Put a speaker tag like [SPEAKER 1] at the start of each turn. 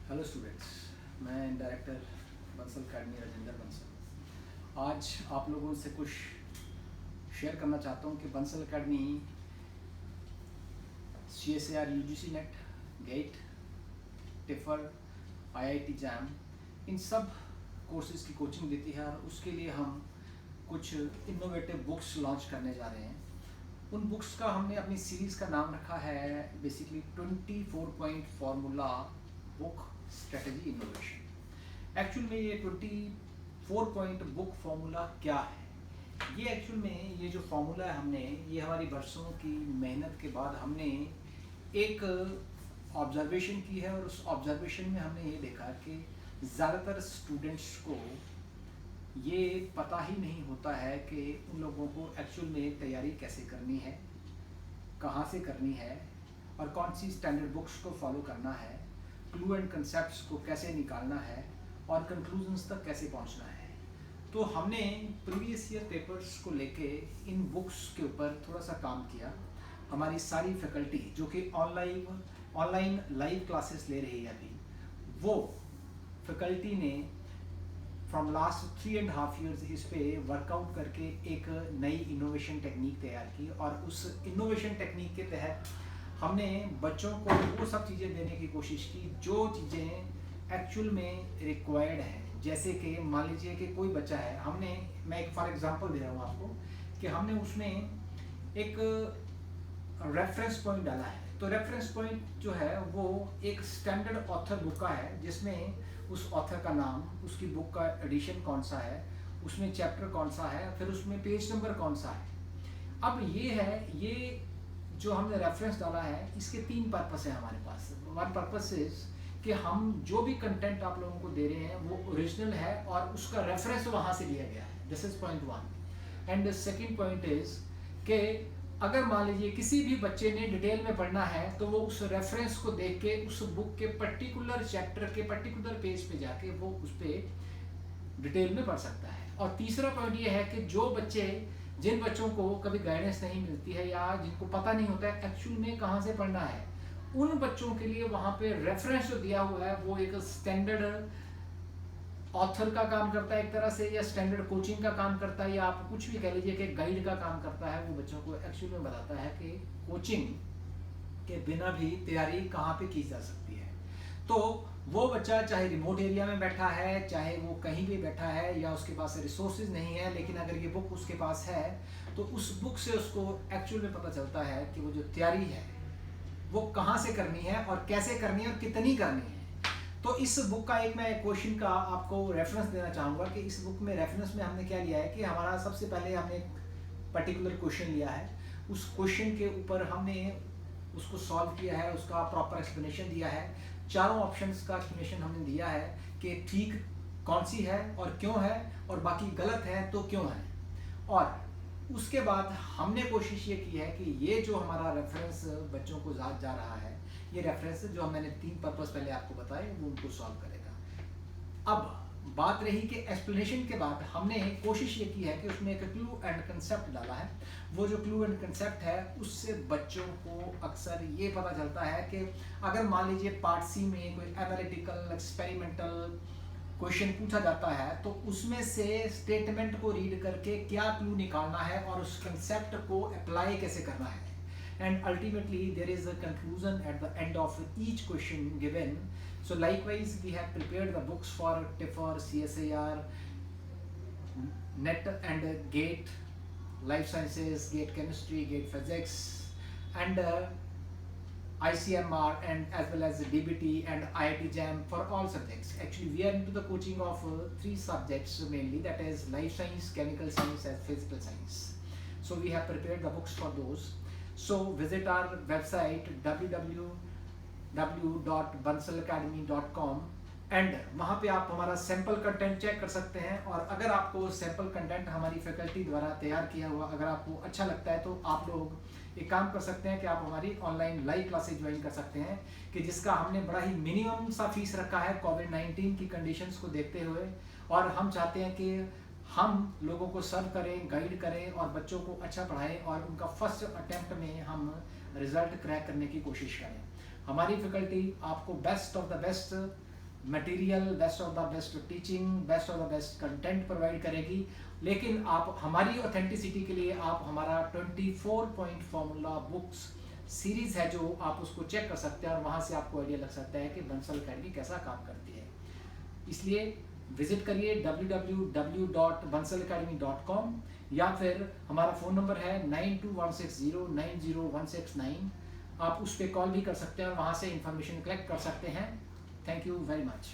[SPEAKER 1] Hello students, मैं director Bansal academy Rajendra Bansal. आज आप लोगों से कुछ शेयर करना चाहता हूँ कि Bansal Academy CSAR UGC NET, GATE, TIFR, IIT JAM, इन सब कोर्सेज़ की कोचिंग देती है और उसके लिए हम कुछ इनोवेटिव बुक्स लॉन्च करने जा रहे हैं। उन बुक्स का हमने अपनी सीरीज़ का नाम रखा है basically 24 point formula book strategy innovation. Actual में ये 24 पॉइंट बुक फार्मूला क्या है? ये एक्चुअल में ये जो फार्मूला है हमने ये हमारी बरसों की मेहनत के बाद हमने एक ऑब्जर्वेशन की है और उस ऑब्जर्वेशन में हमने ये देखा कि ज़्यादातर स्टूडेंट्स को ये पता ही नहीं होता है कि उन लोगों को एक्चुअल में तैयारी कैसे करनी है, कहाँ से करनी है और कौन सी स्टैंडर्ड बुक्स को फॉलो करना है, क्लू एंड कंसेप्ट्स को कैसे निकालना है और कंक्लूजन्स तक कैसे पहुंचना है। तो हमने प्रीवियस ईयर पेपर्स को लेके इन बुक्स के ऊपर थोड़ा सा काम किया। हमारी सारी फैकल्टी जो कि ऑनलाइन लाइव क्लासेस ले रही है अभी, वो फैकल्टी ने फ्रॉम लास्ट 3.5 years इस पे वर्कआउट करके एक नई इनोवेशन टेक्निक तैयार की और उस इनोवेशन टेक्निक के तहत हमने बच्चों को वो सब चीज़ें देने की कोशिश की जो चीज़ें एक्चुअल में रिक्वायर्ड हैं। जैसे कि मान लीजिए कि कोई बच्चा है, मैं एक फॉर एग्जांपल दे रहा हूँ आपको कि हमने उसमें एक रेफरेंस पॉइंट डाला है। तो रेफरेंस पॉइंट जो है वो एक स्टैंडर्ड ऑथर बुक का है जिसमें उस ऑथर का नाम, उसकी बुक का एडिशन कौन सा है, उसमें चैप्टर कौन सा है, फिर उसमें पेज नंबर कौन सा है। अब ये जो हमने रेफरेंस डाला है इसके 3 पर्पस है हमारे पास। वन पर्पस इज कि हम जो भी कंटेंट आप लोगों को दे रहे हैं वो ओरिजिनल है और उसका रेफरेंस वहाँ से लिया गया है। This is point 1। And second point is कि अगर मान लीजिए किसी भी बच्चे ने डिटेल में पढ़ना है तो वो उस रेफरेंस को देख के उस बुक के पर्टिकुलर चैप्टर के पर्टिकुलर पेज पे जाके वो उस पर डिटेल में पढ़ सकता है। और तीसरा पॉइंट ये है कि जिन बच्चों को कभी गाइडेंस नहीं मिलती है या जिनको पता नहीं होता है एक्चुअल में कहाँ से पढ़ना है, उन बच्चों के लिए वहाँ पे रेफरेंस जो दिया हुआ है वो एक स्टैंडर्ड ऑथर का काम करता है एक तरह से, या स्टैंडर्ड कोचिंग का काम करता है, या आप कुछ भी कह लीजिए कि गाइड का काम करता है। वो बच्चों को एक्चुअली में बताता है कि कोचिंग के बिना भी तैयारी कहाँ पे की जा सकती है। तो वो बच्चा चाहे रिमोट एरिया में बैठा है, चाहे वो कहीं भी बैठा है या उसके पास रिसोर्सेज नहीं है, लेकिन अगर ये बुक उसके पास है तो उस बुक से उसको एक्चुअल में पता चलता है कि वो जो तैयारी है वो कहाँ से करनी है और कैसे करनी है और कितनी करनी है। तो इस बुक का एक मैं क्वेश्चन का आपको रेफरेंस देना चाहूँगा कि इस बुक में रेफरेंस में हमने क्या लिया है कि हमारा सबसे पहले हमने एक पर्टिकुलर क्वेश्चन लिया है, उस क्वेश्चन के ऊपर हमने उसको सॉल्व किया है, उसका प्रॉपर एक्सप्लेनेशन दिया है, चारों ऑप्शंस का एक्सप्लेनेशन हमने दिया है कि ठीक कौन सी है और क्यों है और बाकी गलत है तो क्यों है। और उसके बाद हमने कोशिश ये की है कि ये जो हमारा रेफरेंस बच्चों को जा रहा है, ये रेफरेंस जो मैंने 3 पर्पस पहले आपको बताए वो उनको सॉल्व करेगा। अब बात रही कि एक्सप्लेनेशन के बाद हमने कोशिश ये की है कि उसमें एक क्लू एंड कंसेप्ट डाला है। वो जो क्लू एंड कंसेप्ट है उससे बच्चों को अक्सर ये पता चलता है कि अगर मान लीजिए पार्ट सी में कोई एनालिटिकल एक्सपेरिमेंटल क्वेश्चन पूछा जाता है तो उसमें से स्टेटमेंट को रीड करके क्या क्लू निकालना है और उस कंसेप्ट को अप्लाई कैसे करना है। And ultimately there is a conclusion at the end of each question given. So likewise we have prepared the books for TIFR, CSAR, NET and GATE, Life Sciences, GATE Chemistry, GATE Physics and ICMR and as well as DBT and IIT JAM for all subjects. Actually we are into the coaching of 3 subjects mainly, that is life science, chemical science and physical science. So we have prepared the books for those. So visit our website www.bansalacademy.com and वहाँ पे आप हमारा sample content check कर सकते हैं। और अगर आपको सैम्पल कंटेंट हमारी फैकल्टी द्वारा तैयार किया हुआ अगर आपको अच्छा लगता है तो आप लोग एक काम कर सकते हैं कि आप हमारी ऑनलाइन लाइव क्लासेज ज्वाइन कर सकते हैं, कि जिसका हमने बड़ा ही मिनिमम सा फीस रखा है कोविड-19 की कंडीशंस को देखते हुए। और हम चाहते हैं कि हम लोगों को सर्व करें, गाइड करें और बच्चों को अच्छा पढ़ाएं और उनका फर्स्ट अटेम्प्ट में हम रिजल्ट क्रैक करने की कोशिश करें। हमारी फैकल्टी आपको best of the best material, best of the best teaching, best of the best content provide करेगी। लेकिन आप हमारी ऑथेंटिसिटी के लिए आप हमारा 24 पॉइंट फॉर्मूला बुक्स सीरीज़ है जो आप उसको चेक कर सकते हैं और वहाँ से आपको आइडिया लग सकता है कि बंसल अकेडमी कैसा काम करती है। इसलिए विजिट करिए www.bansalacademy.com या फिर हमारा फ़ोन नंबर है 9216090169। आप उस पर कॉल भी कर सकते हैं और वहाँ से इंफॉर्मेशन कलेक्ट कर सकते हैं। Thank you very much.